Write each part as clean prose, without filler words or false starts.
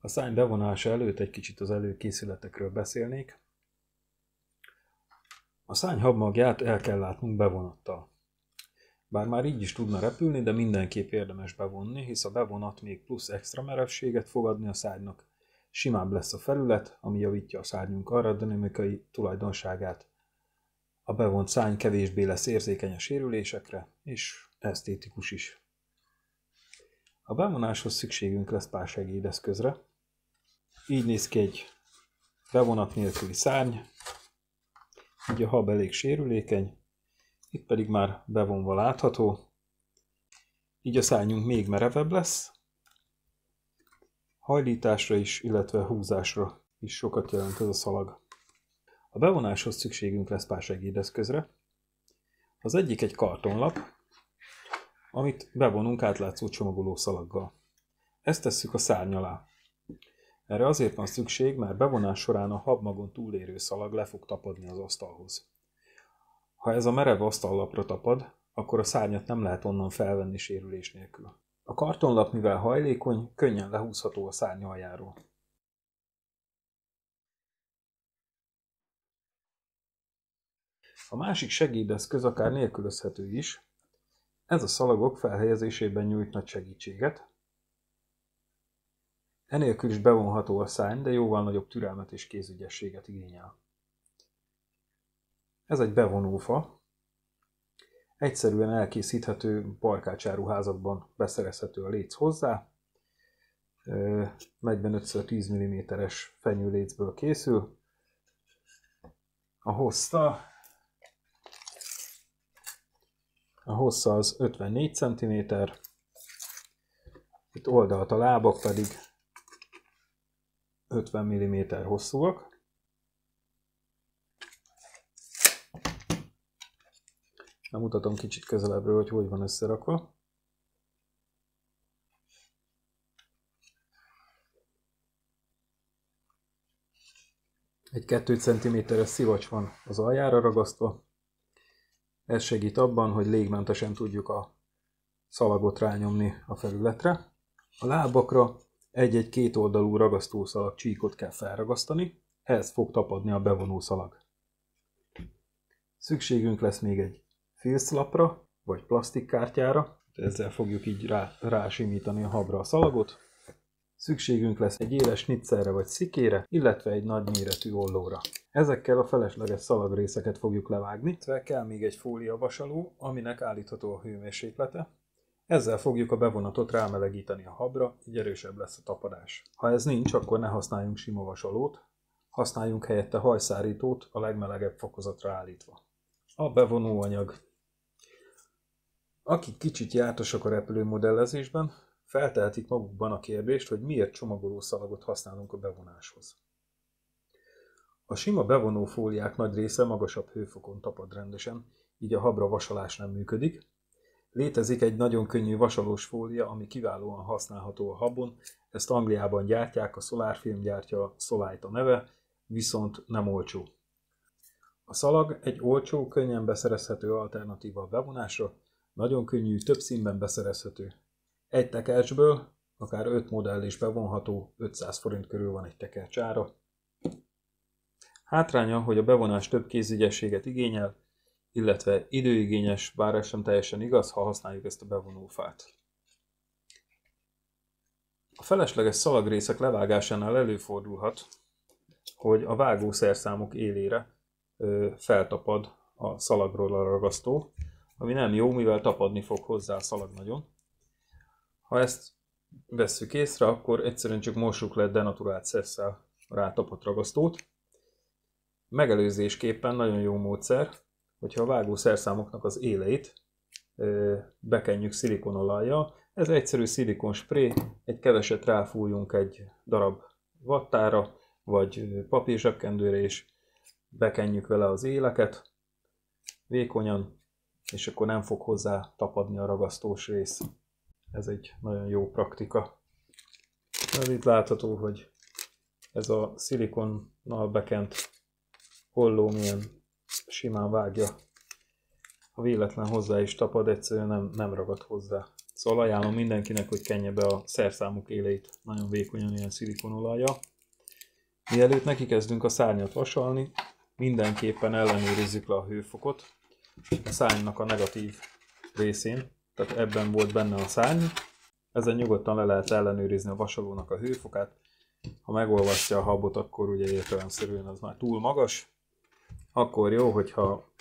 A szárny bevonása előtt egy kicsit az előkészületekről beszélnék. A szárny habmagját el kell látnunk bevonattal. Bár már így is tudna repülni, de mindenképp érdemes bevonni, hisz a bevonat még plusz extra merevséget fog adni a szárnynak. Simább lesz a felület, ami javítja a szárnyunk aerodinamikai tulajdonságát. A bevont szárny kevésbé lesz érzékeny a sérülésekre, és esztétikus is. A bevonáshoz szükségünk lesz pár segédeszközre. Így néz ki egy bevonat nélküli szárny, így a hab elég sérülékeny, itt pedig már bevonva látható, így a szárnyunk még merevebb lesz, hajlításra is, illetve húzásra is sokat jelent ez a szalag. A bevonáshoz szükségünk lesz pár segédeszközre. Az egyik egy kartonlap, amit bevonunk átlátszó csomagoló szalaggal. Ezt tesszük a szárny alá. Erre azért van szükség, mert bevonás során a habmagon túlérő szalag le fog tapadni az asztalhoz. Ha ez a merev asztallapra tapad, akkor a szárnyat nem lehet onnan felvenni sérülés nélkül. A kartonlap, mivel hajlékony, könnyen lehúzható a szárny aljáról. A másik segédeszköz akár nélkülözhető is. Ez a szalagok felhelyezésében nyújt nagy segítséget. Enélkül is bevonható a szárny, de jóval nagyobb türelmet és kézügyességet igényel. Ez egy bevonófa. Egyszerűen elkészíthető, barkácsáruházakban beszerezhető a léc hozzá. 45x10 mm-es fenyőlécből készül. A hossza az 54 cm, itt oldalt a lábak pedig 50 mm hosszúak. Mutatom kicsit közelebbről, hogy van összerakva. Egy 2 cm-es szivacs van az aljára ragasztva. Ez segít abban, hogy légmentesen tudjuk a szalagot rányomni a felületre. A lábakra egy-egy kétoldalú ragasztószalag csíkot kell felragasztani, ehhez fog tapadni a bevonó szalag. Szükségünk lesz még egy filclapra, vagy plastikkártyára, ezzel fogjuk így rásimítani a habra a szalagot. Szükségünk lesz egy éles snitzelre vagy szikére, illetve egy nagy méretű ollóra. Ezekkel a felesleges szalagrészeket fogjuk levágni, illetve kell még egy fóliavasaló, aminek állítható a hőmérséklete. Ezzel fogjuk a bevonatot rámelegíteni a habra, így erősebb lesz a tapadás. Ha ez nincs, akkor ne használjunk sima vasalót, használjunk helyette hajszárítót a legmelegebb fokozatra állítva. A bevonóanyag. Akik kicsit jártasak a repülőmodellezésben, feltehetik magukban a kérdést, hogy miért csomagoló szalagot használunk a bevonáshoz. A sima bevonó fóliák nagy része magasabb hőfokon tapad rendesen, így a habra vasalás nem működik. Létezik egy nagyon könnyű vasalós fólia, ami kiválóan használható a habon, ezt Angliában gyártják, a Solarfilm gyártja, Solite a neve, viszont nem olcsó. A szalag egy olcsó, könnyen beszerezhető alternatíva a bevonásra, nagyon könnyű, több színben beszerezhető. Egy tekercsből, akár 5 modell is bevonható, 500 forint körül van egy tekercs ára. Hátránya, hogy a bevonás több kézügyességet igényel, illetve időigényes, bár ez sem teljesen igaz, ha használjuk ezt a bevonófát. A felesleges szalagrészek levágásánál előfordulhat, hogy a vágószerszámok élére feltapad a szalagról a ragasztó, ami nem jó, mivel tapadni fog hozzá a szalag nagyon. Ha ezt vesszük észre, akkor egyszerűen csak mossuk le denaturált szesszel a rátapadt ragasztót. Megelőzésképpen nagyon jó módszer, hogyha a vágószerszámoknak az éleit bekenjük szilikonolajjal. Ez egyszerű szilikon spré, egy keveset ráfújunk egy darab vattára, vagy papírzsebkendőre, és bekenjük vele az éleket vékonyan, és akkor nem fog hozzá tapadni a ragasztós rész. Ez egy nagyon jó praktika. Ez itt látható, hogy ez a szilikonnal bekent olló milyen simán vágja. Ha véletlen hozzá is tapad, egyszerűen nem ragad hozzá. Szóval ajánlom mindenkinek, hogy kenje be a szerszámuk éleit nagyon vékonyan ilyen szilikonolajjal. Mielőtt neki kezdünk a szárnyat vasalni, mindenképpen ellenőrizzük le a hőfokot a szárnynak a negatív részén, tehát ebben volt benne a szárny. Ezen nyugodtan le lehet ellenőrizni a vasalónak a hőfokát. Ha megolvasztja a habot, akkor ugye értelemszerűen az már túl magas. Akkor jó, hogyha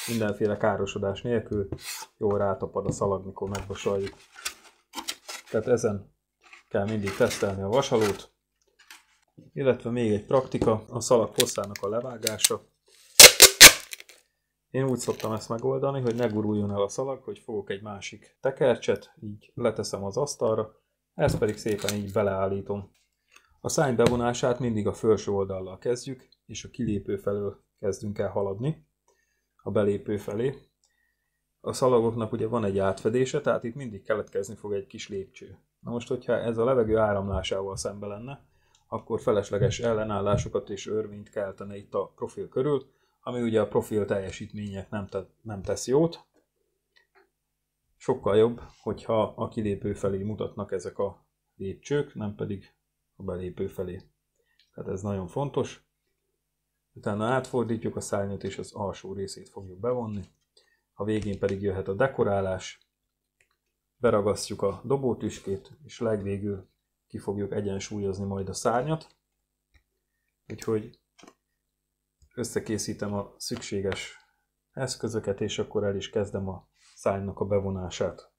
mindenféle károsodás nélkül jól rátapad a szalag, mikor megvasaljuk. Tehát ezen kell mindig tesztelni a vasalót. Illetve még egy praktika, a szalag hosszának a levágása. Én úgy szoktam ezt megoldani, hogy ne guruljon el a szalag, hogy fogok egy másik tekercset, így leteszem az asztalra, ezt pedig szépen így beleállítom. A szárny bevonását mindig a felső oldallal kezdjük, és a kilépő felől kezdünk el haladni a belépő felé. A szalagoknak ugye van egy átfedése, tehát itt mindig keletkezni fog egy kis lépcső. Na most, hogyha ez a levegő áramlásával szembe lenne, akkor felesleges ellenállásokat és örvényt keltene itt a profil körül, ami ugye a profil teljesítmények nem tesz jót. Sokkal jobb, hogyha a kilépő felé mutatnak ezek a lépcsők, nem pedig a belépő felé. Tehát ez nagyon fontos. Utána átfordítjuk a szárnyat, és az alsó részét fogjuk bevonni. A végén pedig jöhet a dekorálás. Beragasztjuk a dobótüskét, és legvégül ki fogjuk egyensúlyozni majd a szárnyat. Úgyhogy összekészítem a szükséges eszközöket, és akkor el is kezdem a szárnynak a bevonását.